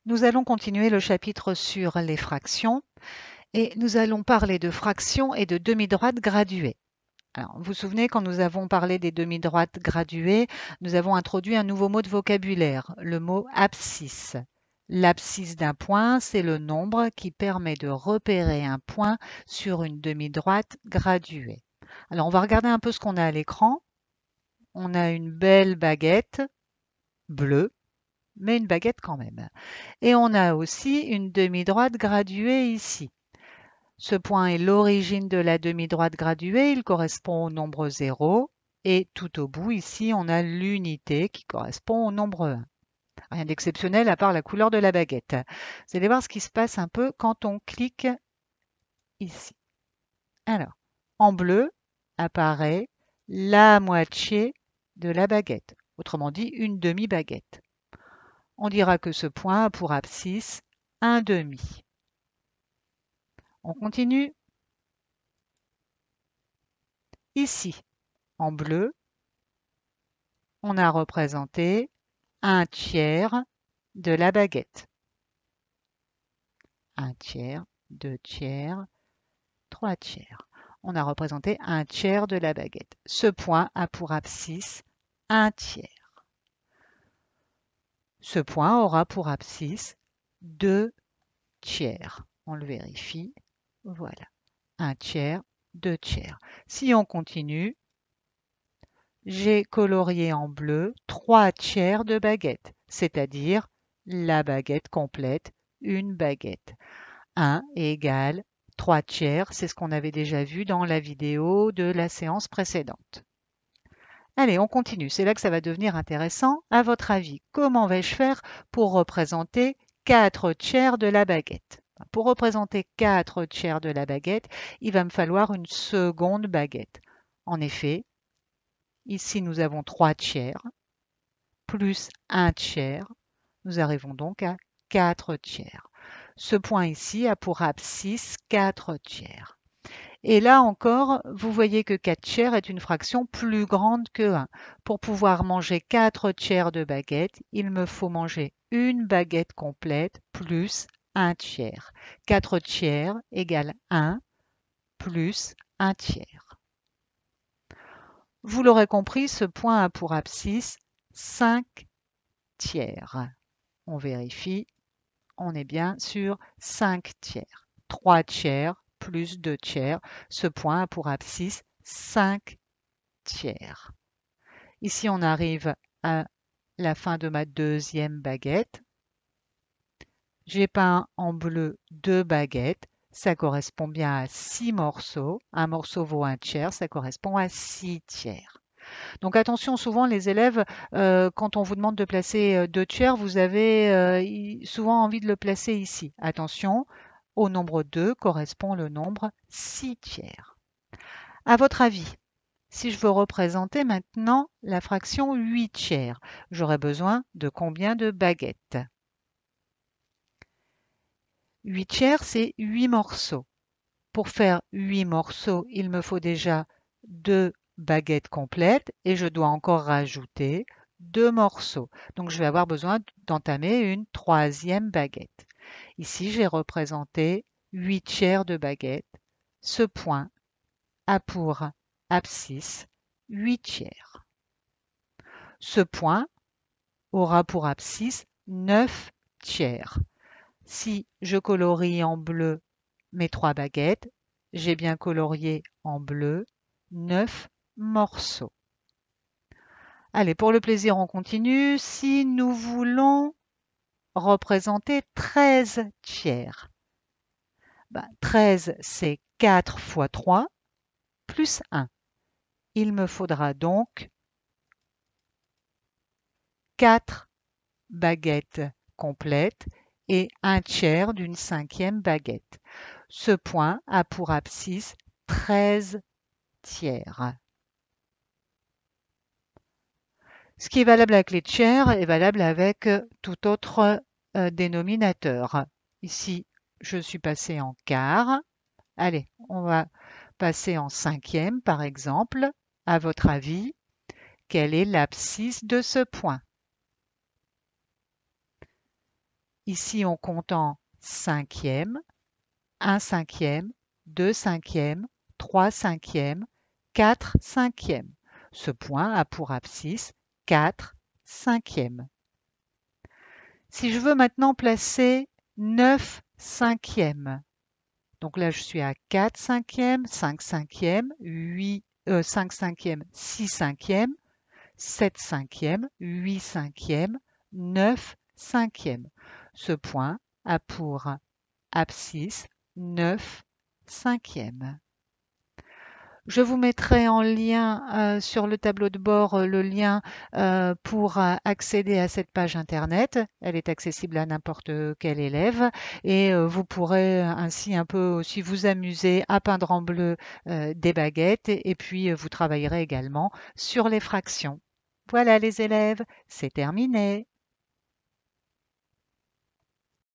Nous allons continuer le chapitre sur les fractions et nous allons parler de fractions et de demi-droites graduées. Alors, vous vous souvenez, quand nous avons parlé des demi-droites graduées, nous avons introduit un nouveau mot de vocabulaire, le mot abscisse. L'abscisse d'un point, c'est le nombre qui permet de repérer un point sur une demi-droite graduée. Alors, on va regarder un peu ce qu'on a à l'écran. On a une belle baguette bleue, mais une baguette quand même. Et on a aussi une demi-droite graduée ici. Ce point est l'origine de la demi-droite graduée, il correspond au nombre 0. Et tout au bout, ici, on a l'unité qui correspond au nombre 1. Rien d'exceptionnel à part la couleur de la baguette. Vous allez voir ce qui se passe un peu quand on clique ici. Alors, en bleu apparaît la moitié de la baguette, autrement dit une demi-baguette. On dira que ce point a pour abscisse un demi. On continue. Ici, en bleu, on a représenté un tiers de la baguette. Un tiers, deux tiers, trois tiers. On a représenté un tiers de la baguette. Ce point a pour abscisse un tiers. Ce point aura pour abscisse deux tiers. On le vérifie. Voilà. Un tiers, deux tiers. Si on continue, j'ai colorié en bleu 3 tiers de baguette, c'est-à-dire la baguette complète, une baguette. 1 égale 3 tiers, c'est ce qu'on avait déjà vu dans la vidéo de la séance précédente. Allez, on continue, c'est là que ça va devenir intéressant. À votre avis, comment vais-je faire pour représenter 4 tiers de la baguette? Pour représenter 4 tiers de la baguette, il va me falloir une seconde baguette. En effet, ici, nous avons 3 tiers, plus 1 tiers. Nous arrivons donc à 4 tiers. Ce point ici a pour abscisse 4 tiers. Et là encore, vous voyez que 4 tiers est une fraction plus grande que 1. Pour pouvoir manger 4 tiers de baguette, il me faut manger une baguette complète plus 1 tiers. 4 tiers égale 1 plus 1 tiers. Vous l'aurez compris, ce point a pour abscisse 5 tiers. On vérifie, on est bien sur 5 tiers. 3 tiers plus 2 tiers. Ce point a pour abscisse 5 tiers. Ici, on arrive à la fin de ma deuxième baguette. J'ai peint en bleu 2 baguettes. Ça correspond bien à 6 morceaux. Un morceau vaut 1 tiers, ça correspond à 6 tiers. Donc attention, souvent les élèves, quand on vous demande de placer 2 tiers, vous avez souvent envie de le placer ici. Attention, au nombre 2 correspond le nombre 6 tiers. À votre avis, si je veux représenter maintenant la fraction 8 tiers, j'aurai besoin de combien de baguettes? 8 tiers, c'est 8 morceaux. Pour faire 8 morceaux, il me faut déjà 2 baguettes complètes et je dois encore rajouter 2 morceaux. Donc je vais avoir besoin d'entamer une troisième baguette. Ici, j'ai représenté 8 tiers de baguette. Ce point a pour abscisse 8 tiers. Ce point aura pour abscisse 9 tiers. Si je colorie en bleu mes 3 baguettes, j'ai bien colorié en bleu 9 morceaux. Allez, pour le plaisir, on continue. Si nous voulons représenter 13 tiers, 13 c'est 4 fois 3 plus 1. Il me faudra donc 4 baguettes complètes et 1 tiers d'une cinquième baguette. Ce point a pour abscisse 13 tiers. Ce qui est valable avec les tiers est valable avec tout autre dénominateur. Ici, je suis passé en quart. Allez, on va passer en cinquième, par exemple. À votre avis, quelle est l'abscisse de ce point? ici on compte en cinquième, 1 cinquième, 2 cinquièmes, 3 cinquièmes, 4 cinquièmes. Ce point a pour abscisse 4 cinquièmes. Si je veux maintenant placer 9 cinquièmes, donc là je suis à 4 cinquièmes, 5 cinquièmes, 5 cinquièmes, 6 cinquièmes, 7 cinquièmes, 8 cinquièmes, 9 cinquièmes. Ce point a pour abscisse 9 cinquièmes. Je vous mettrai en lien sur le tableau de bord le lien pour accéder à cette page internet. Elle est accessible à n'importe quel élève et vous pourrez ainsi un peu aussi vous amuser à peindre en bleu des baguettes et puis vous travaillerez également sur les fractions. Voilà les élèves, c'est terminé.